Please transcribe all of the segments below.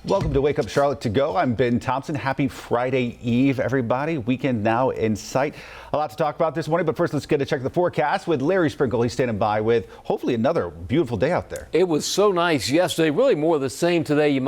Welcome to Wake Up Charlotte to Go. I'm Ben Thompson. Happy Friday Eve, everybody. Weekend now in sight. A lot to talk about this morning, but first let's get a check of the forecast with Larry Sprinkle. He's standing by with hopefully another beautiful day out there. It was so nice yesterday. Really more of the same today. You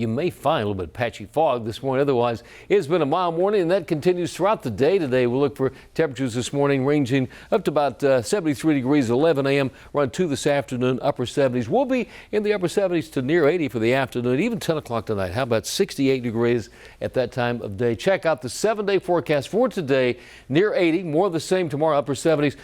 may find a little bit of patchy fog this morning. Otherwise, it's been a mild morning, and that continues throughout the day today. We'll look for temperatures this morning ranging up to about 73 degrees at 11 a.m. Run to this afternoon, upper 70s. We'll be in the upper 70s to near 80 for the afternoon, even 10 o'clock tonight. How about 68 degrees at that time of day? Check out the 7-day forecast for today. Near 80, more of the same tomorrow, upper 70s.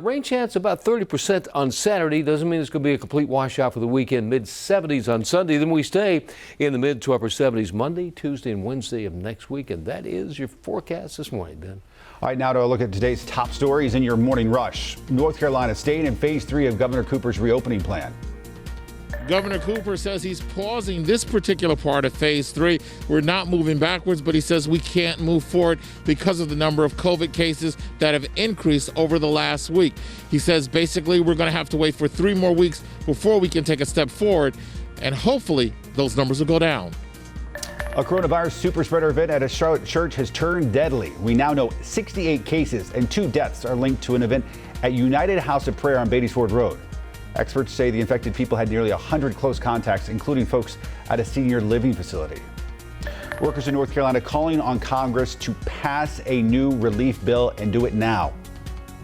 Rain chance about 30% on Saturday. Doesn't mean it's going to be a complete washout for the weekend. Mid 70s on Sunday. Then we stay in the mid to upper 70s Monday, Tuesday, and Wednesday of next week. And that is your forecast this morning, Ben. All right, now to a look at today's top stories in your morning rush. North Carolina staying in phase 3 of Governor Cooper's reopening plan. Governor Cooper says he's pausing this particular part of phase 3. We're not moving backwards, but he says we can't move forward because of the number of COVID cases that have increased over the last week. He says basically we're going to have to wait for 3 more weeks before we can take a step forward, and hopefully those numbers will go down. A coronavirus super spreader event at a Charlotte church has turned deadly. We now know 68 cases and 2 deaths are linked to an event at United House of Prayer on Beatties Ford Road. Experts say the infected people had nearly 100 close contacts, including folks at a senior living facility. Workers in North Carolina calling on Congress to pass a new relief bill and do it now.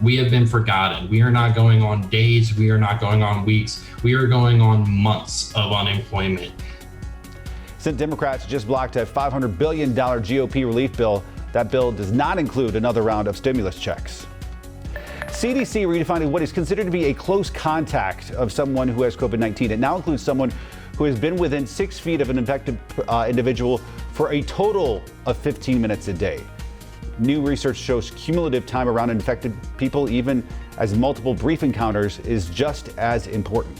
We have been forgotten. We are not going on days. We are not going on weeks. We are going on months of unemployment. Senate Democrats just blocked a $500 billion GOP relief bill. That bill does not include another round of stimulus checks. CDC redefining what is considered to be a close contact of someone who has COVID-19. It now includes someone who has been within 6 feet of an infected individual for a total of 15 minutes a day. New research shows cumulative time around infected people, even as multiple brief encounters, is just as important.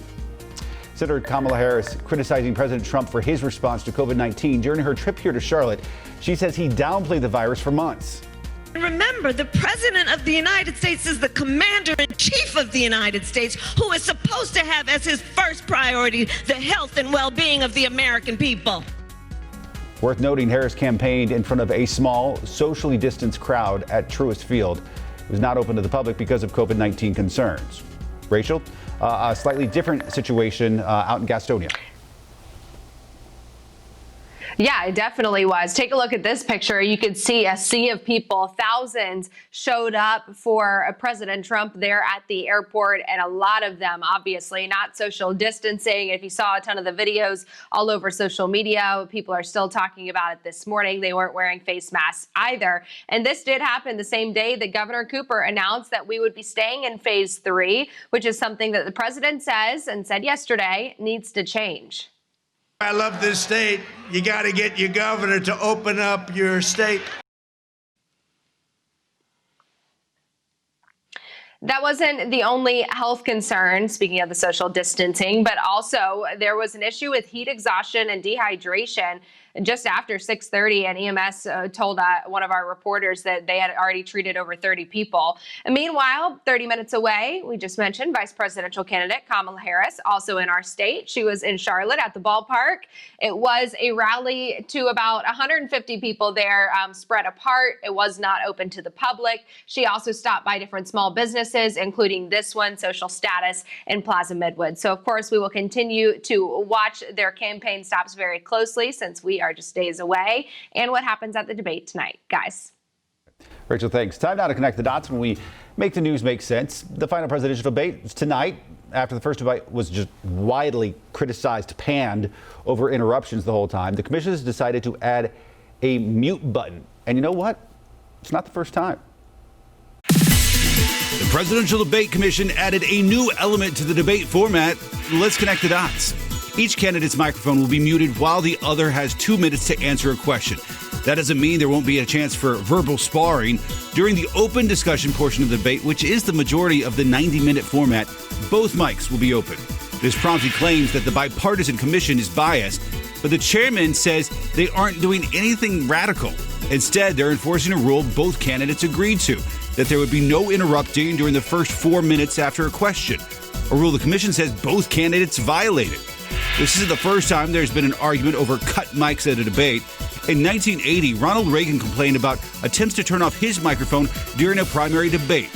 Senator Kamala Harris criticizing President Trump for his response to COVID-19 during her trip here to Charlotte. She says he downplayed the virus for months. Remember, the President of the United States is the Commander-in-Chief of the United States, who is supposed to have as his first priority the health and well-being of the American people. Worth noting, Harris campaigned in front of a small, socially distanced crowd at Truist Field. It was not open to the public because of COVID-19 concerns. Rachel, a slightly different situation out in Gastonia. Yeah, it definitely was. Take a look at this picture. You could see a sea of people. Thousands showed up for President Trump there at the airport, and a lot of them, obviously, not social distancing. If you saw a ton of the videos all over social media, people are still talking about it this morning. They weren't wearing face masks either. And this did happen the same day that Governor Cooper announced that we would be staying in phase 3, which is something that the president says and said yesterday needs to change. I love this state. You got to get your governor to open up your state. That wasn't the only health concern, speaking of the social distancing, but also there was an issue with heat exhaustion and dehydration just after 6:30, and EMS told one of our reporters that they had already treated over 30 people. And meanwhile, 30 minutes away, we just mentioned vice presidential candidate Kamala Harris, also in our state. She was in Charlotte at the ballpark. It was a rally to about 150 people there, spread apart. It was not open to the public. She also stopped by different small businesses, including this one, Social Status in Plaza Midwood. So, of course, we will continue to watch their campaign stops very closely since we are just days away, and what happens at the debate tonight, guys. Rachel, thanks. Time now to connect the dots when we make the news make sense. The final presidential debate is tonight. After the first debate was just widely criticized, panned over interruptions the whole time, the commission has decided to add a mute button. And you know what? It's not the first time. The Presidential Debate Commission added a new element to the debate format. Let's connect the dots. Each candidate's microphone will be muted while the other has 2 minutes to answer a question. That doesn't mean there won't be a chance for verbal sparring. During the open discussion portion of the debate, which is the majority of the 90-minute format, both mics will be open. This prompted claims that the bipartisan commission is biased, but the chairman says they aren't doing anything radical. Instead, they're enforcing a rule both candidates agreed to, that there would be no interrupting during the first 4 minutes after a question, a rule the commission says both candidates violated. This isn't the first time there's been an argument over cut mics at a debate. In 1980, Ronald Reagan complained about attempts to turn off his microphone during a primary debate.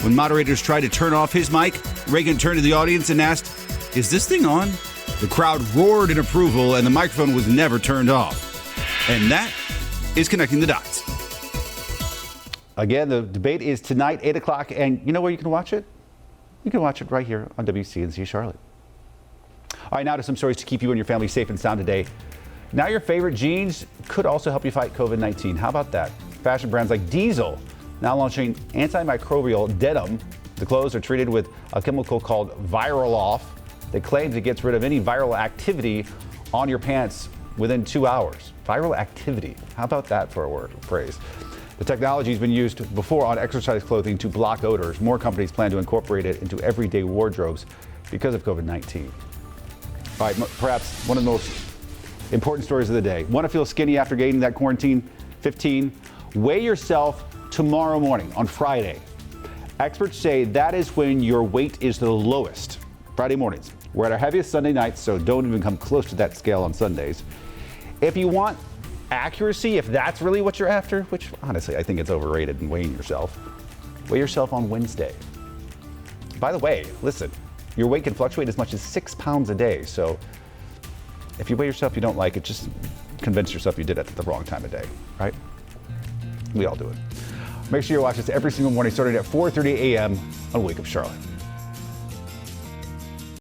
When moderators tried to turn off his mic, Reagan turned to the audience and asked, "Is this thing on?" The crowd roared in approval, and the microphone was never turned off. And that is Connecting the Dots. Again, the debate is tonight, 8 o'clock, and you know where you can watch it? You can watch it right here on WCNC Charlotte. All right, now to some stories to keep you and your family safe and sound today. Now your favorite jeans could also help you fight COVID-19. How about that? Fashion brands like Diesel now launching antimicrobial denim. The clothes are treated with a chemical called Viral Off. They claim it gets rid of any viral activity on your pants within 2 hours. Viral activity. How about that for a phrase? The technology has been used before on exercise clothing to block odors. More companies plan to incorporate it into everyday wardrobes because of COVID-19. All right, perhaps one of the most important stories of the day. Want to feel skinny after gaining that quarantine 15? Weigh yourself tomorrow morning on Friday. Experts say that is when your weight is the lowest. Friday mornings. We're at our heaviest Sunday nights, so don't even come close to that scale on Sundays. If you want accuracy, if that's really what you're after, which honestly I think it's overrated in weighing yourself, weigh yourself on Wednesday. By the way, listen, your weight can fluctuate as much as 6 pounds a day, so if you weigh yourself you don't like it, just convince yourself you did it at the wrong time of day, right? We all do it. Make sure you watch us every single morning starting at 4:30 a.m. on Wake Up Charlotte.